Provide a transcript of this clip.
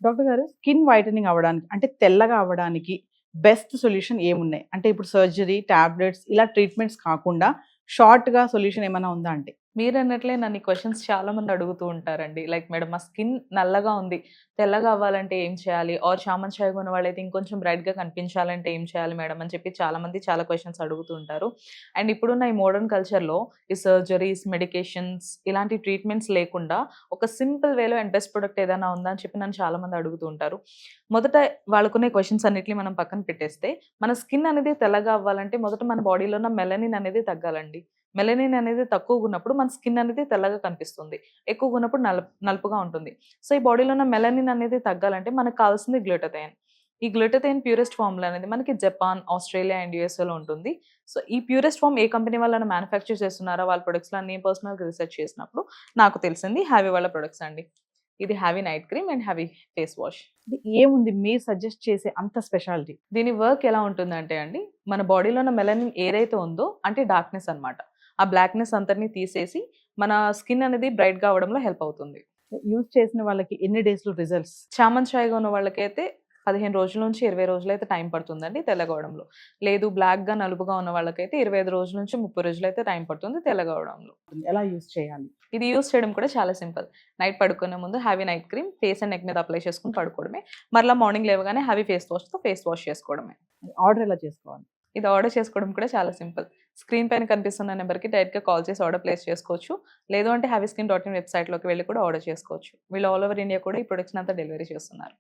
Doctor గారు skin whitening అవ్వడానికి అంటే తెల్లగా అవ్వడానికి బెస్ట్ సొల్యూషన్ ఏమున్నాయి? అంటే ఇప్పుడు సర్జరీ, టాబ్లెట్స్ ఇలా ట్రీట్మెంట్స్ కాకుండా షార్ట్‌గా సొల్యూషన్ ఏమైనా ఉందా అంటే? మీరన్నట్లే నన్ను ఈ క్వెషన్స్ చాలా మంది అడుగుతూ ఉంటారండి. లైక్ మేడం మా స్కిన్ నల్లగా ఉంది. తెల్లగా అవ్వాలంటే ఏం చేయాలి? ఆర్ చామన్ చాయగా ఉన్న వాళ్ళైతే ఇంకొంచెం బ్రైట్‌గా కనిపించాలంటే ఏం చేయాలి మేడం? అని చెప్పి చాలా మంది చాలా క్వెషన్స్ అడుగుతూ ఉంటారు. అండ్ ఇప్పుడున్న ఈ మోడర్న్ కల్చర్‌లో ఈ సర్జరీస్, మెడికేషన్స్ ఇలాంటి ట్రీట్మెంట్స్ లేకుండా ఒక సింపుల్ వేలో అండ్ బెస్ట్ ప్రొడక్ట్ ఏదైనా ఉందా? అని చెప్పి నన్ను చాలా మంది అడుగుతూ ఉంటారు. మొదట వాళ్ళకున్న క్వెషన్స్ అన్నిటిని మనం పక్కన పెట్టేస్తే, మన స్కిన్ అనేది తెల్లగా అవ్వాలంటే మొదట మన బాడీలో ఉన్న మెలనిన్ అనేది తగ్గాలండి. మెలనిన్ అనేది తక్కువగున్నప్పుడు మన స్కిన్ అనేది తెల్లగా కనిపిస్తుంది. ఎక్కువగున్నప్పుడు నలుపుగా ఉంటుంది. సో, ఈ బాడీలో ఉన్న మెలనిన్ అనేది తగ్గాలంటే మనకు కావాల్సింది గ్లూటథైన్. ఈ గ్లూటథైన్ ప్యూరెస్ట్ ఫార్ములా అనేది మనకి జపాన్, ఆస్ట్రేలియా అండ్ యూఎస్ఏలో ఉంటుంది. సో, ఈ ప్యూరెస్ట్ ఫార్మ్ ఏ కంపెనీ వాళ్ళైనా మ్యానుఫ్యాక్చర్ చేస్తున్నారో వాళ్ళ ప్రొడక్ట్స్‌లో నేను పర్సనల్‌గా రిసర్చ్ చేసినప్పుడు నాకు తెలిసింది హావీ వాళ్ళ ప్రొడక్ట్స్ అండి. ఇది హావీ నైట్ క్రీమ్ అండ్ హావీ ఫేస్ వాష్. అంటే ఏముంది మీరు సజెస్ట్ చేసే అంత స్పెషాలిటీ? దీని వర్క్ ఎలా ఉంటుందంటే అండి, మన బాడీలో ఉన్న మెలనిన్ ఏదైతే ఉందో అంటే డార్క్‌నెస్ అన్నమాట. ఆ బ్లాక్‌నెస్ అంతటిని తీసేసి మన స్కిన్ అనేది బ్రైట్‌గా అవ్వడంలో హెల్ప్ అవుతుంది. యూజ్ చేసిన వాళ్ళకి ఎన్ని డేస్‌లో రిజల్ట్స్? చామన్ చాయగా ఉన్న వాళ్ళకైతే 15 రోజుల నుంచి 20 రోజులైతే టైం పడుతుందండి తెల్లగవ్వడంలో. లేదు బ్లాక్‌గా, నలుపుగా ఉన్న వాళ్ళకైతే 25 రోజుల నుంచి 30 రోజులైతే టైం పడుతుంది తెల్లగవ్వడంలో. ఎలా యూజ్ చేయాలి? ఇది యూజ్ చేయడం కూడా చాలా సింపుల్. నైట్ పడుకునే ముందు హావీ night cream face and neck మీద అప్లై చేసుకొని పడుకోవడమే. మరలా మార్నింగ్ లేవగానే హావీ ఫేస్ వాష్‌తో ఫేస్ వాష్ చేసుకోవడమే. ఆర్డర్ ఎలా చేసుకోవాలి? ఇది ఆర్డర్ చేసుకోవడం కూడా చాలా సింపుల్. స్క్రీన్ పైన కనిపిస్తున్న నంబర్‌కి డైరెక్ట్‌గా కాల్ చేసి ఆర్డర్ ప్లేస్ చేసుకోవచ్చు. లేదు అంటే హ్యావీస్కిన్.ఇన్ వెబ్‌సైట్‌లోకి వెళ్లి కూడా ఆర్డర్ చేసుకోవచ్చు. వీళ్ళు ఆల్ ఓవర్ ఇండియా కూడా ఈ ప్రొడక్ట్స్‌ని అంతా డెలివరీ చేస్తున్నారు.